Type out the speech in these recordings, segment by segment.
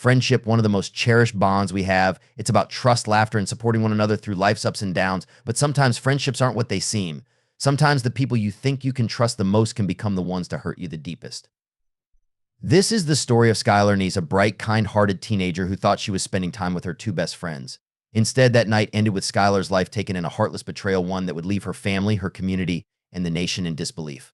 Friendship, one of the most cherished bonds we have. It's about trust, laughter, and supporting one another through life's ups and downs. But sometimes friendships aren't what they seem. Sometimes the people you think you can trust the most can become the ones to hurt you the deepest. This is the story of Skylar Neese, a bright, kind-hearted teenager who thought she was spending time with her two best friends. Instead, that night ended with Skylar's life taken in a heartless betrayal, one that would leave her family, her community, and the nation in disbelief.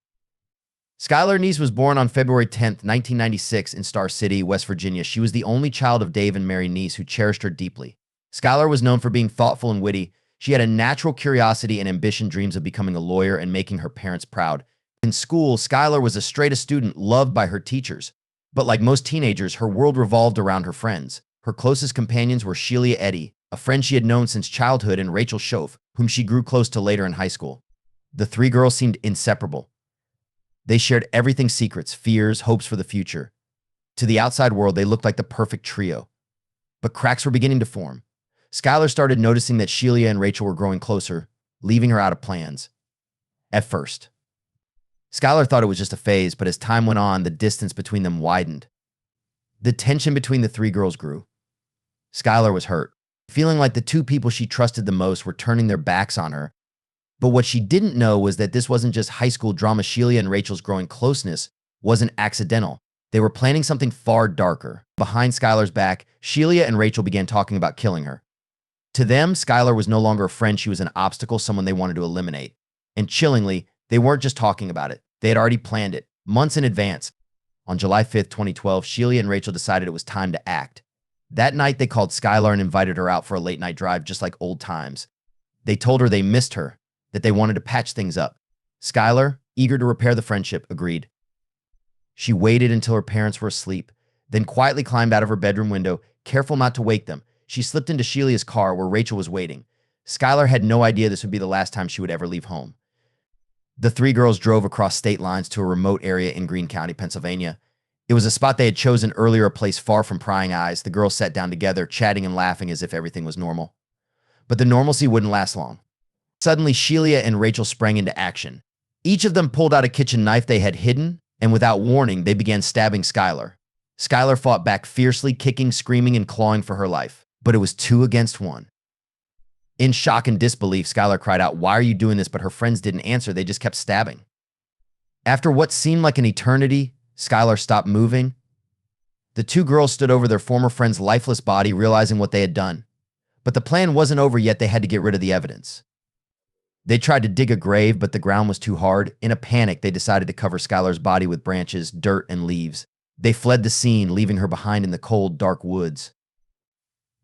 Skylar Neese was born on February 10, 1996 in Star City, West Virginia. She was the only child of Dave and Mary Neese, who cherished her deeply. Skylar was known for being thoughtful and witty. She had a natural curiosity and ambition, dreams of becoming a lawyer and making her parents proud. In school, Skylar was a straight-A student, loved by her teachers. But like most teenagers, her world revolved around her friends. Her closest companions were Shelia Eddy, a friend she had known since childhood, and Rachel Schoaf, whom she grew close to later in high school. The three girls seemed inseparable. They shared everything: secrets, fears, hopes for the future. To the outside world, they looked like the perfect trio. But cracks were beginning to form. Skylar started noticing that Shelia and Rachel were growing closer, leaving her out of plans. At first, Skylar thought it was just a phase, but as time went on, the distance between them widened. The tension between the three girls grew. Skylar was hurt, feeling like the two people she trusted the most were turning their backs on her. But what she didn't know was that this wasn't just high school drama. Shelia and Rachel's growing closeness wasn't accidental. They were planning something far darker. Behind Skylar's back, Shelia and Rachel began talking about killing her. To them, Skylar was no longer a friend. She was an obstacle, someone they wanted to eliminate. And chillingly, they weren't just talking about it. They had already planned it, months in advance. On July 5th, 2012, Shelia and Rachel decided it was time to act. That night, they called Skylar and invited her out for a late-night drive, just like old times. They told her they missed her, that they wanted to patch things up. Skylar, eager to repair the friendship, agreed. She waited until her parents were asleep, then quietly climbed out of her bedroom window, careful not to wake them. She slipped into Shelia's car where Rachel was waiting. Skylar had no idea this would be the last time she would ever leave home. The three girls drove across state lines to a remote area in Greene County, Pennsylvania. It was a spot they had chosen earlier, a place far from prying eyes. The girls sat down together, chatting and laughing as if everything was normal. But the normalcy wouldn't last long. Suddenly, Shelia and Rachel sprang into action. Each of them pulled out a kitchen knife they had hidden, and without warning, they began stabbing Skylar. Skylar fought back fiercely, kicking, screaming, and clawing for her life. But it was 2 against 1. In shock and disbelief, Skylar cried out, "Why are you doing this?" But her friends didn't answer. They just kept stabbing. After what seemed like an eternity, Skylar stopped moving. The two girls stood over their former friend's lifeless body, realizing what they had done. But the plan wasn't over yet. They had to get rid of the evidence. They tried to dig a grave, but the ground was too hard. In a panic, they decided to cover Skylar's body with branches, dirt, and leaves. They fled the scene, leaving her behind in the cold, dark woods.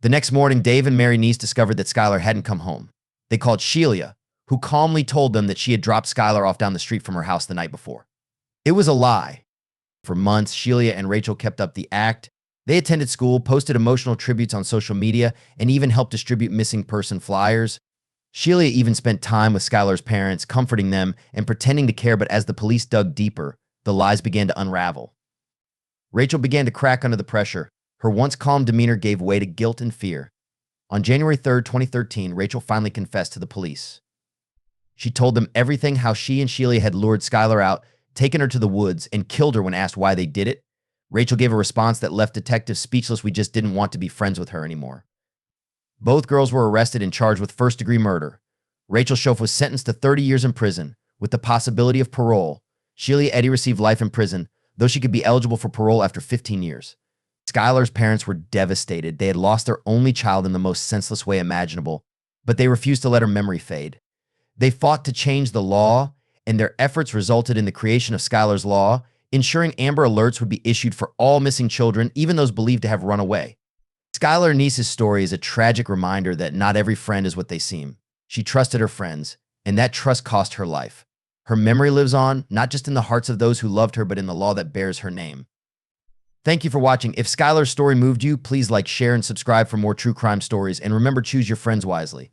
The next morning, Dave and Mary Neese discovered that Skylar hadn't come home. They called Shelia, who calmly told them that she had dropped Skylar off down the street from her house the night before. It was a lie. For months, Shelia and Rachel kept up the act. They attended school, posted emotional tributes on social media, and even helped distribute missing person flyers. Shelia even spent time with Skylar's parents, comforting them and pretending to care, but as the police dug deeper, the lies began to unravel. Rachel began to crack under the pressure. Her once calm demeanor gave way to guilt and fear. On January 3rd, 2013, Rachel finally confessed to the police. She told them everything: how she and Shelia had lured Skylar out, taken her to the woods, and killed her when asked why they did it. Rachel gave a response that left detectives speechless. "We just didn't want to be friends with her anymore." Both girls were arrested and charged with first-degree murder. Rachel Schoaf was sentenced to 30 years in prison, with the possibility of parole. Shelia Eddy received life in prison, though she could be eligible for parole after 15 years. Skylar's parents were devastated. They had lost their only child in the most senseless way imaginable, but they refused to let her memory fade. They fought to change the law, and their efforts resulted in the creation of Skylar's Law, ensuring Amber Alerts would be issued for all missing children, even those believed to have run away. Skylar Neese's story is a tragic reminder that not every friend is what they seem. She trusted her friends, and that trust cost her life. Her memory lives on, not just in the hearts of those who loved her, but in the law that bears her name. Thank you for watching. If Skylar's story moved you, please like, share, and subscribe for more true crime stories. And remember, choose your friends wisely.